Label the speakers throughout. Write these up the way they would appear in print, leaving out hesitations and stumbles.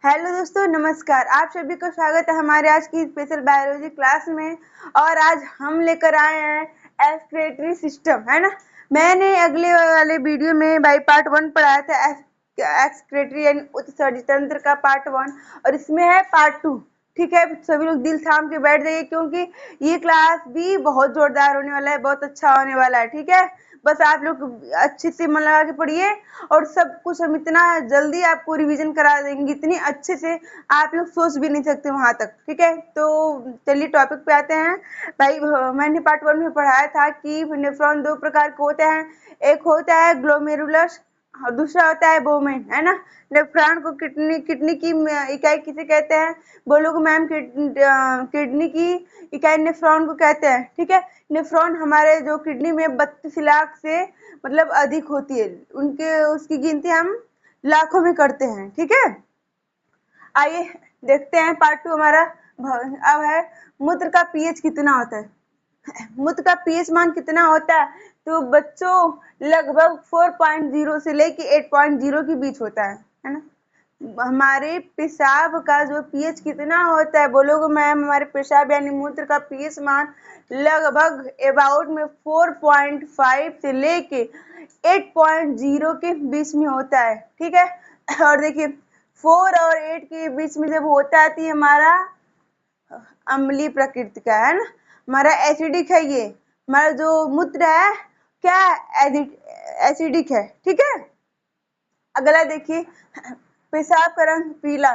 Speaker 1: Hello दोस्तों, नमस्कार। आप सभी को स्वागत है हमारे आज की स्पेशल बायोलॉजी क्लास में। और आज हम लेकर आए हैं एक्सक्रीटरी सिस्टम, है ना। मैंने अगले वाले वीडियो में बाई पार्ट 1 पढ़ाया था एक्सक्रीटरी यानी उत्सर्जी तंत्र का पार्ट 1, और इसमें है पार्ट 2। ठीक है, सभी लोग दिल थाम के बैठ जाइए क्योंकि ये क्लास भी बहुत जोरदार होने वाला है, बहुत अच्छा होने वाला है। ठीक है, बस आप लोग अच्छे से मन लगा के पढ़िए और सब कुछ हम इतना जल्दी आपको रिवीजन करा देंगे, इतनी अच्छे से आप लोग सोच भी नहीं सकते वहां तक। ठीक है, तो चलिए टॉपिक पे आते हैं। भाई, मैंने पार्ट 1 में पढ़ाया था कि नेफ्रॉन दो प्रकार के होते हैं। एक होता है ग्लोमेरुलस और दूसरा होता है बोमेन, है ना। नेफ्रॉन को किडनी किडनी की इकाई किसे कहते हैं? बोलोगे मैम, किडनी की इकाई नेफ्रॉन को कहते हैं। ठीक है, नेफ्रॉन हमारे जो किडनी में 32 लाख से मतलब अधिक होती है, उनके उसकी गिनती हम लाखों में करते हैं। ठीक है, आइए देखते हैं पार्ट 2 हमारा। अब है मूत्र का पीएच कितना होता है। मूत्र का पीएच मान कितना होता है? तो बच्चों लगभग 4.0 से लेके 8.0 के बीच होता है ना। हमारे पेशाब का जो पीएच कितना होता है? बोलोगे मैम, हमारे पेशाब यानी मूत्र का पीएच मान लगभग अबाउट में 4.5 से लेके 8.0 के बीच में होता है। ठीक है, और देखिए 4 और 8 के बीच में जब होता है तो हमारा अम्लीय प्रकृति का है ना, हमारा एसिडिक है। ये हमारा जो मूत्र है क्या एसिडिक है। ठीक है, अगला देखिए पेशाब का रंग पीला।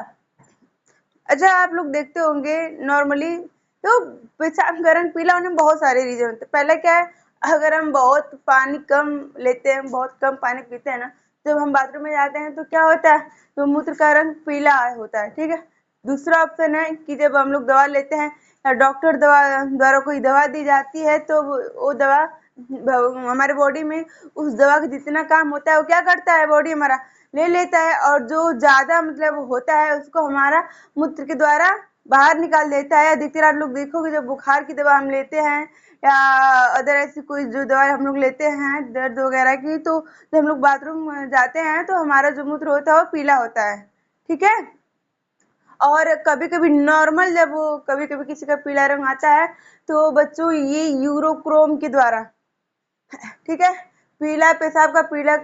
Speaker 1: अच्छा, आप लोग देखते होंगे नॉर्मली तो पेशाब का रंग पीला होने में बहुत सारे रीजन होते हैं। पहले क्या है, अगर हम बहुत पानी कम लेते हैं, बहुत कम पानी पीते हैं ना, जब हम बाथरूम में जाते हैं तो क्या होता है, तो मूत्र का रंग पीला होता है। ठीक है, दूसरा ऑप्शन है कि जब हम लोग दवा लेते हैं या डॉक्टर द्वारा कोई दवा दी जाती है तो वो दवा हमारे बॉडी में उस दवा का जितना काम होता है वो क्या करता है, बॉडी हमारा ले लेता है, और जो ज्यादा मतलब होता है उसको हमारा मूत्र के द्वारा बाहर निकाल देता है। अधिकतर आप लोग देखोगे जब बुखार की दवा हम लेते हैं या अदर ऐसी कोई जो दवा हम लोग लेते हैं दर्द वगैरह की, तो जब हम लोग बाथरूम जाते हैं तो हमारा जो मूत्र होता है वो पीला होता है। ठीक है, और कभी कभी नॉर्मल जब कभी कभी किसी का पीला रंग आता है तो बच्चों ये यूरोक्रोम के द्वारा, ठीक है, पीला पेशाब का पीला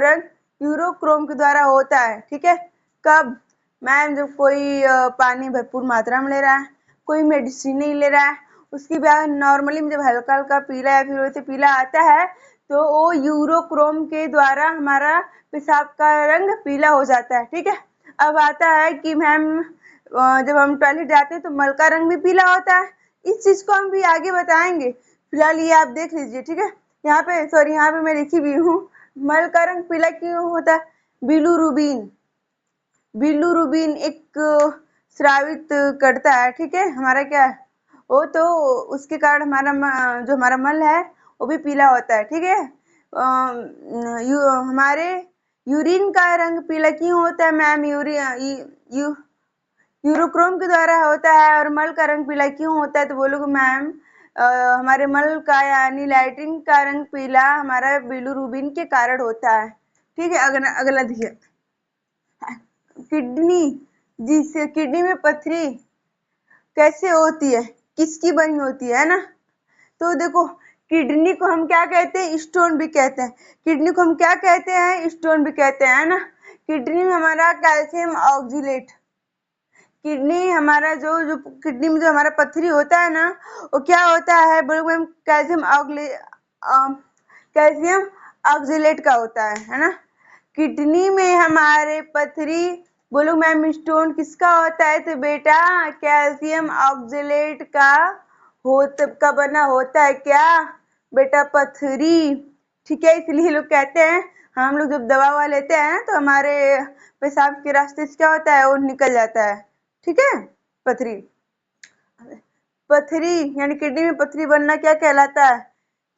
Speaker 1: रंग यूरोक्रोम के द्वारा होता है। ठीक है, कब? मैम जब कोई पानी भरपूर मात्रा में ले रहा है, कोई मेडिसिन नहीं ले रहा है, उसकी बाद नॉर्मली जब हल्का हल्का पीला या फिर वैसे पीला आता है तो वो यूरोक्रोम के द्वारा हमारा पेशाब का रंग पीला हो जाता है। ठीक है, अब आता है कि मैम जब हम टॉयलेट जाते हैं तो मल का रंग भी पीला होता है। इस चीज को हम भी आगे बताएंगे, फिलहाल ये आप देख लीजिए। ठीक है, यहाँ पे मैं लिखी भी हूँ, मल का रंग पीला क्यों होता है? बिलुरुबिन बिलुरुबिन एक स्रावित करता है। ठीक है, हमारा क्या है वो, तो उसके कारण जो हमारा मल है वो भी पीला होता है। ठीक है, हमारे यूरिन का रंग पीला क्यों होता है मैम? यूरोक्रोम के द्वारा होता है। और मल का रंग पीला क्यों होता है? तो बोलोगे मैम हमारे मल का यानी लैट्रिन का रंग पीला हमारा बिलुरुबिन के कारण होता है। ठीक है, अगला देखिए किडनी, जिससे किडनी में पथरी कैसे होती है, किसकी बनी होती है ना। तो देखो किडनी को हम क्या कहते हैं? स्टोन भी कहते हैं। किडनी को हम क्या कहते हैं? स्टोन भी कहते हैं, है ना। किडनी में हमारा कैल्शियम ऑक्जिलेट, किडनी हमारा जो जो किडनी में जो हमारा पथरी होता है ना, वो क्या होता है बोलो मैम? कैल्शियम ऑक्जिलेट का होता है ना। किडनी में हमारे पथरी, बोलो मैम स्टोन किसका होता है? तो बेटा कैल्शियम ऑक्जिलेट का बना होता है क्या बेटा? पथरी। ठीक है, इसलिए लोग कहते हैं हम लोग जब दवा ववा लेते हैं तो हमारे पेशाब के रास्ते से क्या होता है, वो निकल जाता है। ठीक है, पथरी। पथरी यानी किडनी में पथरी बनना क्या कहलाता है?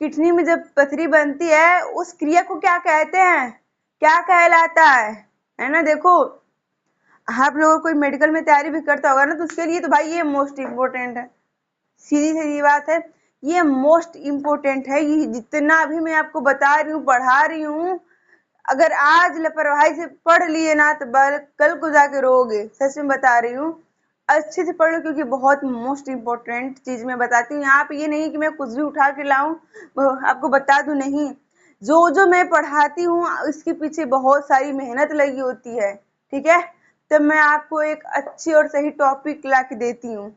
Speaker 1: किडनी में जब पथरी बनती है उस क्रिया को क्या कहते हैं, क्या कहलाता है ना। देखो आप लोगों कोई मेडिकल में तैयारी भी करता होगा ना, तो उसके लिए तो भाई ये मोस्ट इम्पोर्टेंट है। सीधी सीधी बात है, ये मोस्ट इम्पोर्टेंट है। ये जितना भी मैं आपको बता रही हूँ, पढ़ा रही हूँ, अगर आज लापरवाही से पढ़ लिए ना तो कल को जाके रोगे, सच में बता रही हूँ। अच्छे से पढ़ लो क्योंकि बहुत मोस्ट इम्पोर्टेंट चीज मैं बताती हूँ। यहाँ पे ये नहीं कि मैं कुछ भी उठा के लाऊं आपको बता दूं, नहीं। जो जो मैं पढ़ाती हूँ उसके पीछे बहुत सारी मेहनत लगी होती है, ठीक है। तब मैं आपको एक अच्छी और सही टॉपिक ला के देती हूँ,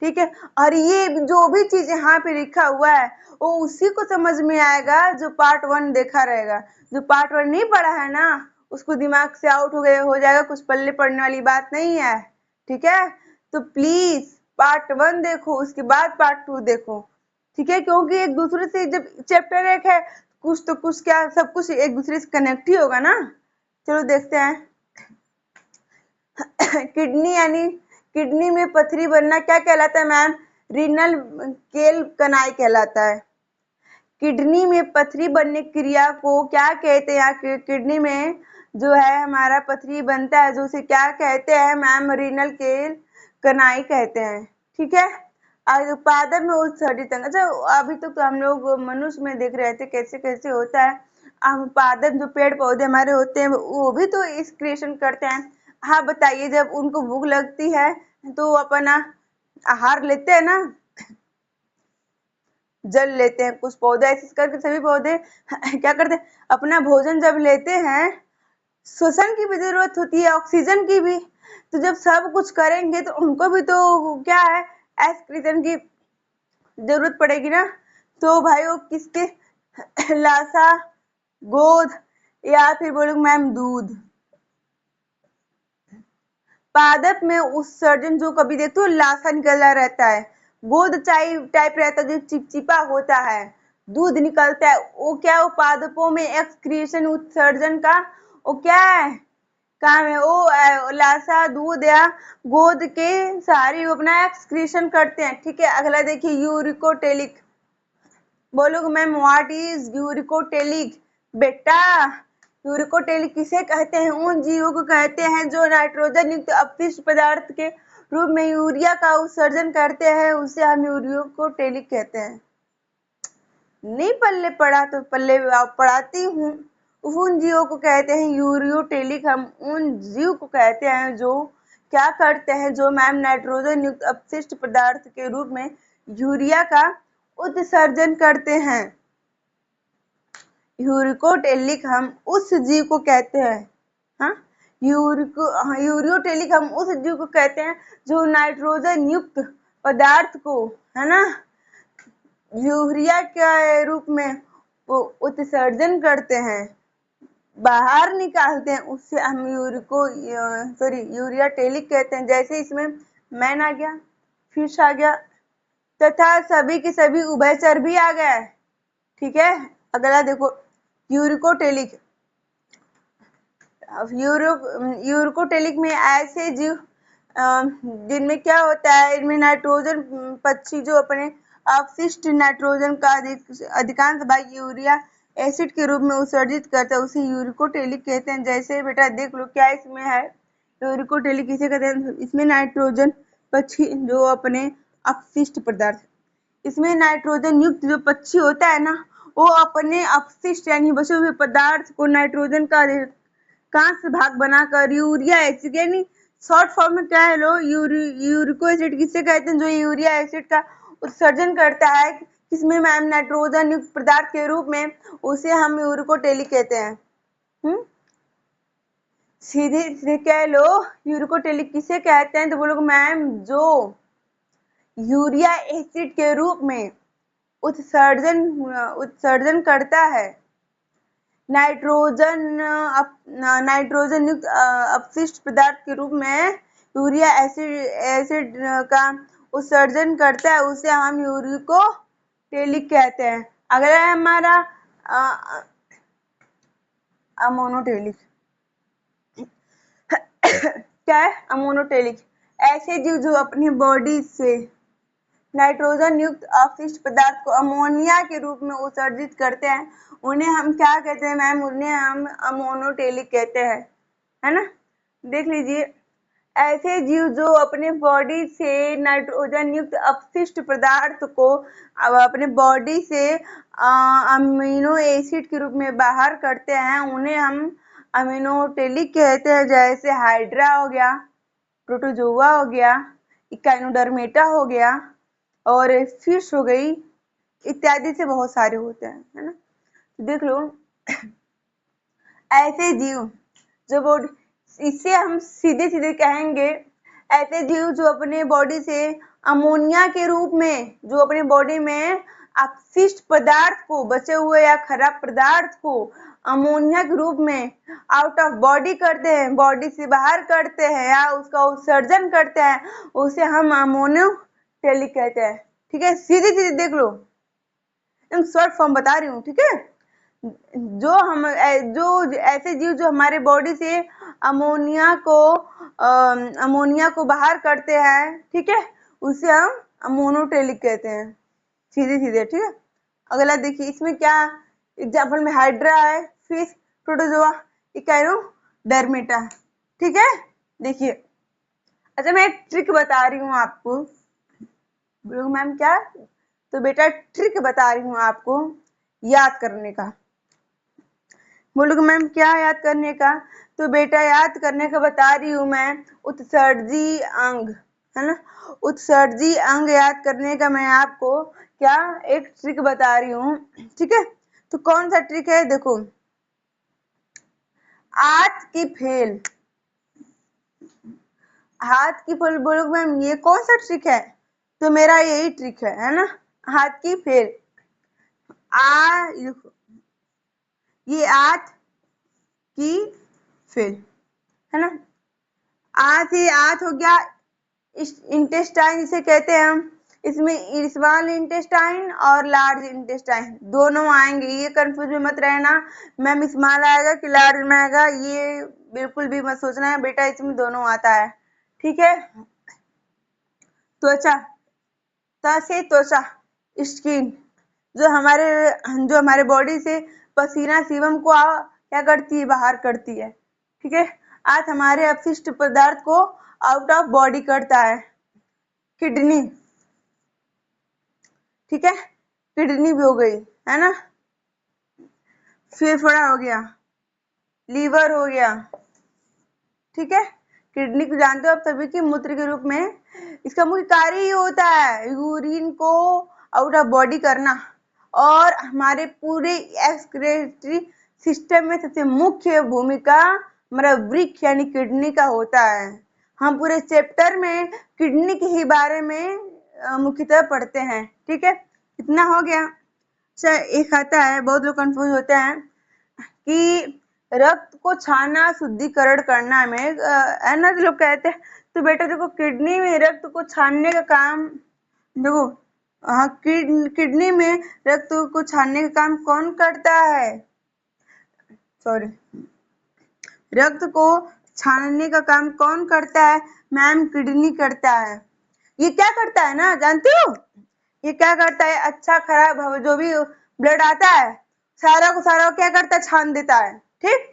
Speaker 1: ठीक है। और ये जो भी चीज यहाँ पे लिखा हुआ है वो उसी को समझ में आएगा जो पार्ट 1 देखा रहेगा। जो पार्ट 1 नहीं पढ़ा है ना उसको दिमाग से आउट हो जाएगा, कुछ पल्ले पड़ने वाली बात नहीं है, ठीक है। तो प्लीज पार्ट 1 देखो, उसके बाद पार्ट 2 देखो, ठीक है। क्योंकि एक दूसरे से जब चैप्टर एक है कुछ तो कुछ क्या सब कुछ एक दूसरे से कनेक्ट ही होगा ना। चलो देखते हैं। किडनी यानी किडनी में पथरी बनना क्या कहलाता है मैम? रीनल केल कनाई कहलाता है। किडनी में पथरी बनने की क्रिया को क्या कहते हैं? किडनी में जो है हमारा पथरी बनता है जो उसे क्या कहते हैं मैम? रीनल केल कनाई कहते हैं, ठीक है। आज पादप में उत्सर्जित अंग, अच्छा अभी तक तो हम लोग मनुष्य में देख रहे थे कैसे कैसे होता है। पादप जो पेड़ पौधे हमारे होते हैं वो भी तो एक्सक्रीशन करते हैं। हाँ बताइए, जब उनको भूख लगती है तो अपना आहार लेते हैं ना, जल लेते हैं। कुछ पौधे ऐसे करके सभी पौधे क्या करते हैं? अपना भोजन जब लेते हैं, श्वसन की भी जरूरत होती है, ऑक्सीजन की भी। तो जब सब कुछ करेंगे तो उनको भी तो क्या है, एक्सक्रीशन की जरूरत पड़ेगी ना। तो भाई वो किसके लासा, गोद या फिर बोलूँ मैम दूध। पादप में उत्सर्जन जो कभी देखते हो लासा निकला रहता है, गोद टाइप रहता है जो चिपचिपा होता है, दूध निकलता है, वो क्या वो पादपों में एक्सक्रीशन उत्सर्जन का वो क्या है काम है। वो लासा दूध या गोद के सारी वो अपना एक्सक्रीशन करते हैं, ठीक है। अगला देखिए यूरिकोटेलिक। बोलोगे मैम व्हाट इज यूरिकोटेलिक? बेटा यूरिकोटेलिक किसे कहते हैं? उन जीवों को कहते हैं जो नाइट्रोजन युक्त अपशिष्ट पदार्थ के रूप में यूरिया का उत्सर्जन करते हैं, उसे हम यूरिकोटेलिक कहते हैं। नहीं पल्ले पड़ा तो पल्ले पढ़ाती हूँ। उन जीवों को कहते हैं यूरियोटेलिक। हम उन जीव को कहते हैं जो क्या करते हैं, जो मैम नाइट्रोजन युक्त अपशिष्ट पदार्थ के रूप में यूरिया का उत्सर्जन करते हैं। यूरिकोटेलिक हम उस जीव को कहते हैं, हाँ यूरियोटेलिक हम उस जीव को कहते हैं जो नाइट्रोजन युक्त पदार्थ को, है ना, यूरिया के रूप में वो उत्सर्जन करते हैं, बाहर निकालते हैं, उससे हम यूरियाटेलिक कहते हैं। जैसे इसमें मैन आ गया, फिश आ गया तथा सभी के सभी उभयचर भी आ गए, ठीक है। अगला देखो यूरिकोटेलिक। यूरिकोटेलिक में ऐसे जीव जिनमें क्या होता है, इनमें नाइट्रोजन पक्षी जो अपने अपशिष्ट नाइट्रोजन का अधिकांश भाग यूरिया एसिड के रूप में उत्सर्जित करता है, उसे यूरिकोटेलिक कहते हैं। जैसे बेटा देख लो क्या इसमें है, यूरिकोटेलिक किसे कहते हैं? इसमें नाइट्रोजन पक्षी जो अपने अपशिष्ट पदार्थ, इसमें नाइट्रोजन युक्त जो पक्षी होता है ना वो अपने अपशिष्ट यानी बचे हुए पदार्थ को नाइट्रोजन का कांस्य भाग बनाकर यूरिया एसिड यानी शॉर्ट फॉर्म में क्या है लो यूरिको एसिड किसे कहते हैं? जो यूरिया एसिड का उत्सर्जन करता है किसमें मैम? नाइट्रोजन युक्त पदार्थ के रूप में, उसे हम यूरिकोटेलिक कहते हैं। सीधे सीधे कह लो यूरिकोटेलिक किसे कहते हैं? तो बोलोगे मैम जो यूरिया एसिड के रूप में उत्सर्जन करता है नाइट्रोजन युक्त अपशिष्ट पदार्थ के रूप में यूरिया एसिड का उत्सर्जन करता है, उसे हम यूरिकोटेलिक कहते हैं। अगला है हमारा अमोनोटेलिक। क्या है अमोनोटेलिक? ऐसे जीव जो अपनी बॉडी से नाइट्रोजन युक्त अपशिष्ट पदार्थ को अमोनिया के रूप में उत्सर्जित करते हैं, उन्हें हम क्या कहते हैं मैम? उन्हें हम अमोनोटेलिक कहते हैं, है ना। देख लीजिए ऐसे जीव जो अपने बॉडी से नाइट्रोजन युक्त अपशिष्ट पदार्थ को अपने बॉडी से अमीनो एसिड के रूप में बाहर करते हैं, उन्हें हम अमीनोटेलिक कहते हैं, जैसे हाइड्रा हो गया, प्रोटोजोआ हो गया, इकाइनोडर्मेटा हो गया और फिश हो गई, इत्यादि से बहुत सारे होते हैं, है ना। तो देख लो ऐसे जीव जो बॉडी, इससे हम सीधे सीधे कहेंगे ऐसे जीव जो अपने बॉडी से अमोनिया के रूप में, जो अपने बॉडी में अपशिष्ट पदार्थ को, बचे हुए या खराब पदार्थ को अमोनिया के रूप में आउट ऑफ बॉडी करते हैं, बॉडी से बाहर करते हैं या उसका उत्सर्जन करते हैं, उसे हम अमोनोटेलिक कहते हैं। ठीक है, सीधे सीधे देख लो, एकदम शॉर्ट फॉर्म बता रही हूँ। ठीक है, जो ऐसे जीव जो हमारे बॉडी से अमोनिया को बाहर करते हैं, ठीक है, उसे हम अमोनोटेलिक कहते हैं, सीधे सीधे। ठीक है, अगला देखिए, इसमें क्या एग्जाम्पल में हाइड्रा है, फिश, प्रोटोजोआ, इकाइनोडर्मेटा। ठीक है, देखिए, अच्छा मैं एक ट्रिक बता रही हूँ आपको। बोलोगे मैम क्या? तो बेटा ट्रिक बता रही हूँ आपको याद करने का। बोलोगे मैम क्या याद करने का? तो बेटा याद करने का बता रही हूँ मैं, उत्सर्जी अंग, है ना, उत्सर्जी अंग याद करने का मैं आपको क्या एक ट्रिक बता रही हूँ। ठीक है, तो कौन सा ट्रिक है? देखो, हाथ की फेल, हाथ की फेल। बोलोगे मैम ये कौन सा ट्रिक है? तो मेरा यही ट्रिक है ना, हाथ की फेल। देखो, ये हाथ की फेल, है ना, ये आंत हो गया, इंटेस्टाइन जिसे कहते हैं हम, इसमें स्मॉल इंटेस्टाइन और लार्ज इंटेस्टाइन दोनों आएंगे, ये कंफ्यूज में मत रहना मैम स्मॉल आएगा कि लार्ज में आएगा, ये बिल्कुल भी मत सोचना है बेटा, इसमें दोनों आता है। ठीक है, त्वचा, से त्वचा, स्किन, जो हमारे बॉडी से पसीना सीबम को क्या करती है? बाहर करती है। ठीक है, आज हमारे अपशिष्ट पदार्थ को आउट ऑफ बॉडी करता है। किडनी, ठीक है, किडनी भी हो गई, है ना, फेफड़ा हो गया, लीवर हो गया। ठीक है, किडनी को जानते हो आप सभी की मूत्र के रूप में, इसका मुख्य कार्य ही होता है यूरिन को आउट ऑफ बॉडी करना, और हमारे पूरे एक्सक्रीटरी सिस्टम में सबसे मुख्य भूमिका हमारा वृक्क यानी किडनी का होता है। हम पूरे चैप्टर में किडनी के ही बारे में मुख्यतः पढ़ते हैं। ठीक है, इतना हो गया। अच्छा, एक आता है, बहुत लोग कंफ्यूज होते हैं कि रक्त को छानना, शुद्धिकरण करना में, है ना, लोग कहते हैं। तो बेटा देखो, किडनी में रक्त को छानने का काम, देखो, हाँ, किडनी में रक्त को छानने का काम कौन करता है? सॉरी, रक्त को छानने का काम कौन करता है? मैम किडनी करता है। ये क्या करता है ना, जानते हो? ये क्या करता है? अच्छा खराब जो भी ब्लड आता है, सारा को सारा क्या करता है? छान देता है। ठीक,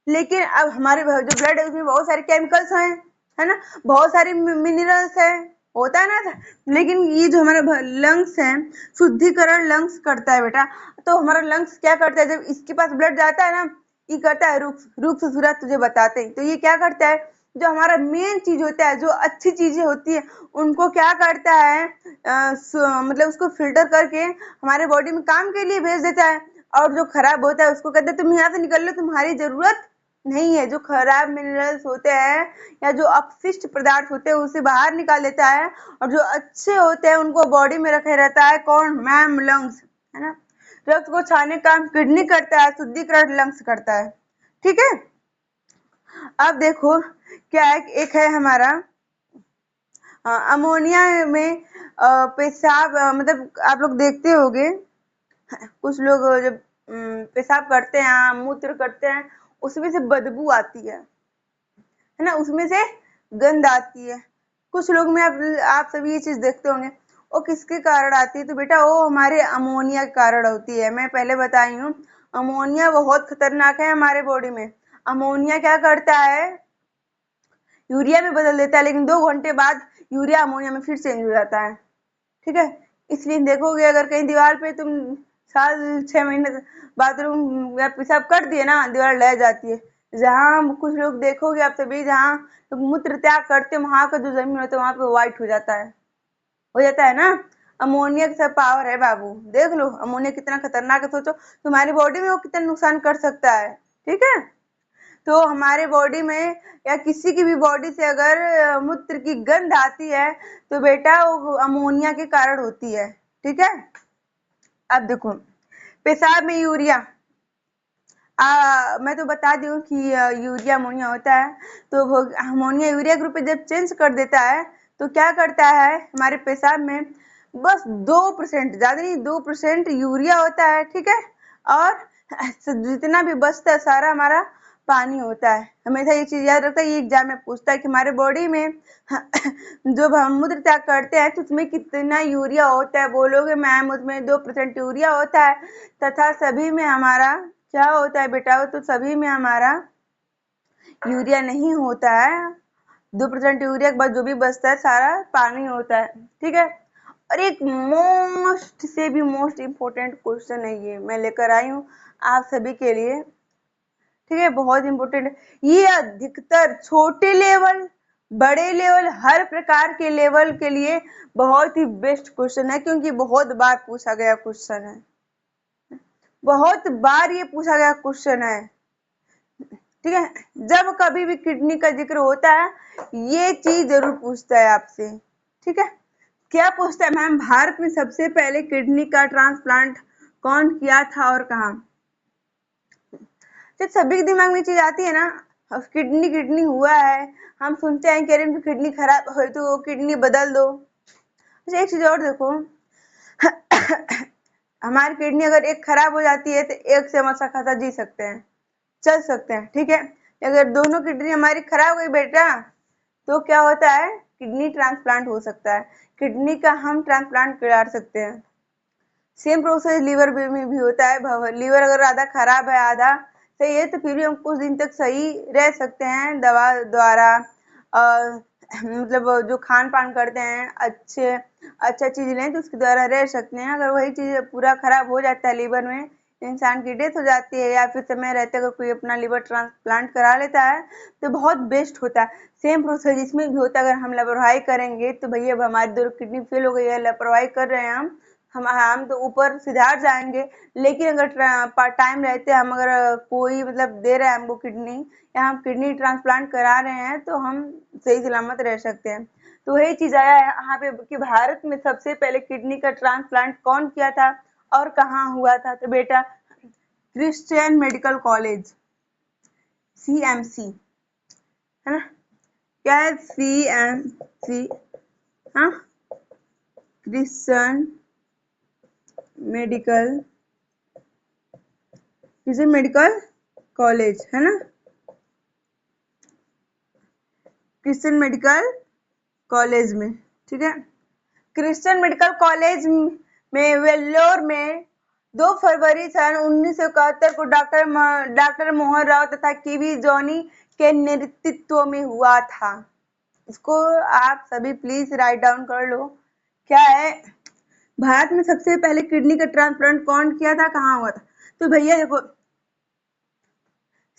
Speaker 1: लेकिन अब हमारे जो ब्लड है उसमें बहुत सारे केमिकल्स हैं, है ना, बहुत सारे मिनरल्स हैं, होता है ना। लेकिन ये जो हमारा लंग्स है, शुद्धिकरण लंग्स करता है बेटा। तो हमारा लंग्स क्या करता है? जब इसके पास ब्लड जाता है ना, ये करता है रुख से सूरज तुझे बताते हैं। तो ये क्या करता है? जो हमारा मेन चीज होता है, जो अच्छी चीजें होती है, उनको क्या करता है? मतलब उसको फिल्टर करके हमारे बॉडी में काम के लिए भेज देता है, और जो खराब होता है उसको कहते हैं तुम यहाँ से निकल लो, तुम्हारी जरूरत नहीं है। जो खराब मिनरल्स होते हैं या जो अपशिष्ट पदार्थ होते हैं उसे बाहर निकाल देता है, और जो अच्छे होते हैं उनको बॉडी में रखे रहता है। कौन? मैम लंग्स, है ना। रक्त को छानने का काम किडनी करता है, शुद्धिकरण लंग्स करता है। ठीक है, अब देखो क्या है, एक है हमारा अमोनिया में पेशाब, मतलब आप लोग देखते होंगे कुछ लोग जब पेशाब करते हैं, मूत्र करते हैं, उसमें से बदबू आती है ना, उसमें से गंध आती है। कुछ लोग में आप सभी ये चीज देखते होंगे। वो किसके कारण आती है? तो बेटा वो हमारे अमोनिया के कारण होती है। मैं पहले बताई हूँ, अमोनिया बहुत खतरनाक है हमारे बॉडी में। अमोनिया क्या करता है? यूरिया में बदल देता है, लेकिन 2 घंटे बाद यूरिया अमोनिया में फिर चेंज हो जाता है। ठीक है, इसलिए देखोगे अगर कहीं दीवार पे तुम साल 6 महीने बाथरूम या पेशाब कर दिए ना, दीवार लह जाती है। जहाँ कुछ लोग देखोगे आप सभी, जहाँ तो मूत्र त्याग करते हैं वहां का जो जमीन होता है वहां पे व्हाइट हो जाता है ना। अमोनिया का पावर है बाबू, देख लो अमोनिया कितना खतरनाक है। सोचो तुम्हारी बॉडी में वो कितना नुकसान कर सकता है। ठीक है, तो हमारे बॉडी में या किसी की भी बॉडी से अगर मूत्र की गंध आती है तो बेटा वो अमोनिया के कारण होती है। ठीक है, अब देखो पेशाब में यूरिया, मैं तो बता दी हूँ कि यूरिया अमोनिया होता है। तो वो अमोनिया यूरिया के रूप में जब चेंज कर देता है तो क्या करता है, हमारे पेशाब में बस 2%, ज्यादा नहीं 2% यूरिया होता है। ठीक है, और जितना भी बचता है सारा हमारा पानी होता है। हमेशा ये चीज याद रखता है, ये एग्जाम में पूछता है कि हमारे बॉडी में जब हम मूत्र त्याग करते हैं तो उसमें कितना यूरिया होता है। बोलोगे मैम उसमें 2% यूरिया होता है, तथा सभी में हमारा क्या होता है बेटा, तो सभी में हमारा यूरिया नहीं होता है। 2% यूरिया के बाद जो भी बचता है सारा पानी होता है। ठीक है, और एक मोस्ट से भी मोस्ट इम्पोर्टेंट क्वेश्चन है, ये मैं लेकर आई हूँ आप सभी के लिए। ठीक है, बहुत इंपॉर्टेंट है ये। अधिकतर छोटे लेवल, बड़े लेवल, हर प्रकार के लेवल के लिए बहुत ही बेस्ट क्वेश्चन है, क्योंकि बहुत बार पूछा गया क्वेश्चन है, बहुत बार ये पूछा गया क्वेश्चन है। ठीक है, जब कभी भी किडनी का जिक्र होता है ये चीज जरूर पूछता है आपसे। ठीक है, क्या पूछता है मैम, भारत में सबसे पहले किडनी का ट्रांसप्लांट कौन किया था और कहाँ। जब सभी के दिमाग में चीज आती है ना, अब किडनी किडनी हुआ है, हम सुनते हैं कि अरे किडनी खराब हो तो किडनी बदल दो। अच्छा एक चीज और देखो, हमारी किडनी अगर एक खराब हो जाती है तो एक से हम अच्छा खासा जी सकते हैं, चल सकते हैं। ठीक है, अगर दोनों किडनी हमारी खराब हो गई बेटा तो क्या होता है, किडनी ट्रांसप्लांट हो सकता है, किडनी का हम ट्रांसप्लांट करा सकते हैं। सेम प्रोसेस लीवर में भी होता है। लीवर अगर आधा खराब है आधा सही है तो फिर भी हम कुछ दिन तक सही रह सकते हैं दवा द्वारा। मतलब जो खान पान करते हैं अच्छा चीज लें तो उसके द्वारा रह सकते हैं। अगर वही चीज पूरा खराब हो जाता है लीवर में, इंसान की डेथ हो जाती है, या फिर समय रहते अगर कोई अपना लीवर ट्रांसप्लांट करा लेता है तो बहुत बेस्ट होता है। सेम प्रोसेस इसमें भी होता है, अगर हम लापरवाही करेंगे तो भैया हमारी 2 किडनी फेल हो गई है, लापरवाही कर रहे हैं हम तो ऊपर सुधार जाएंगे। लेकिन अगर टाइम रहते हम अगर कोई मतलब दे रहा है हमको किडनी, या हम किडनी ट्रांसप्लांट करा रहे हैं तो हम सही सलामत रह सकते हैं। तो वही चीज आया है यहाँ पे कि भारत में सबसे पहले किडनी का ट्रांसप्लांट कौन किया था और कहाँ हुआ था। तो बेटा क्रिश्चियन मेडिकल कॉलेज, CMC, है ना, क्या है CMC, हाँ, क्रिश्चियन मेडिकल कॉलेज, है ना, क्रिश्चियन मेडिकल कॉलेज में। ठीक है, क्रिश्चियन मेडिकल कॉलेज में वेल्लोर में 2 फरवरी सन 1971 को डॉक्टर मोहन राव तथा केवी जॉनी के नेतृत्व में हुआ था। इसको आप सभी प्लीज राइट डाउन कर लो। क्या है, भारत में सबसे पहले किडनी का ट्रांसप्लांट कौन किया था, कहाँ हुआ था। तो भैया देखो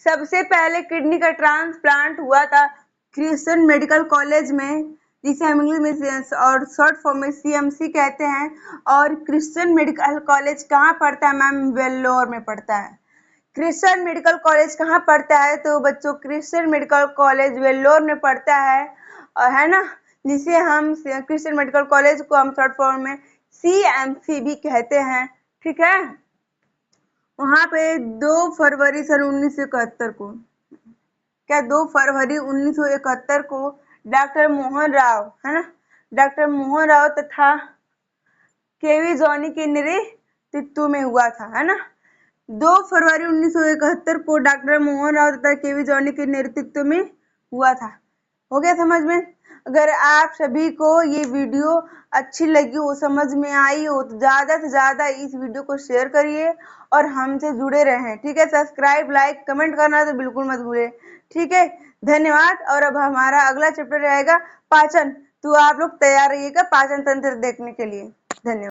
Speaker 1: सबसे पहले किडनी का ट्रांसप्लांट हुआ था क्रिश्चियन मेडिकल कॉलेज में, जिसे हम इंग्लिश में और शॉर्ट फॉर्म में CMC कहते हैं। और क्रिश्चियन मेडिकल कॉलेज कहाँ पड़ता है मैम, वेल्लोर में पड़ता है। क्रिश्चियन मेडिकल कॉलेज कहाँ पड़ता है, तो बच्चों क्रिश्चियन मेडिकल कॉलेज वेल्लोर में पड़ता है, और है ना, जिसे हम क्रिश्चियन मेडिकल कॉलेज को हम शॉर्ट फॉर्म में CMC भी कहते हैं। ठीक है, वहां पे 2 फरवरी सन 1971 को, क्या 2 फरवरी 1971 को डॉक्टर मोहन राव, है ना, डॉक्टर मोहन राव तथा केवी जॉनी के नेतृत्व में हुआ था, है ना। 2 फरवरी 1971 को डॉक्टर मोहन राव तथा केवी जॉनी के नेतृत्व में हुआ था। हो गया समझ में। अगर आप सभी को ये वीडियो अच्छी लगी हो, समझ में आई हो, तो ज्यादा से ज्यादा इस वीडियो को शेयर करिए और हमसे जुड़े रहें। ठीक है, सब्सक्राइब लाइक कमेंट करना तो बिल्कुल मत भूलें। ठीक है, धन्यवाद। और अब हमारा अगला चैप्टर रहेगा पाचन, तो आप लोग तैयार रहिएगा पाचन तंत्र देखने के लिए। धन्यवाद।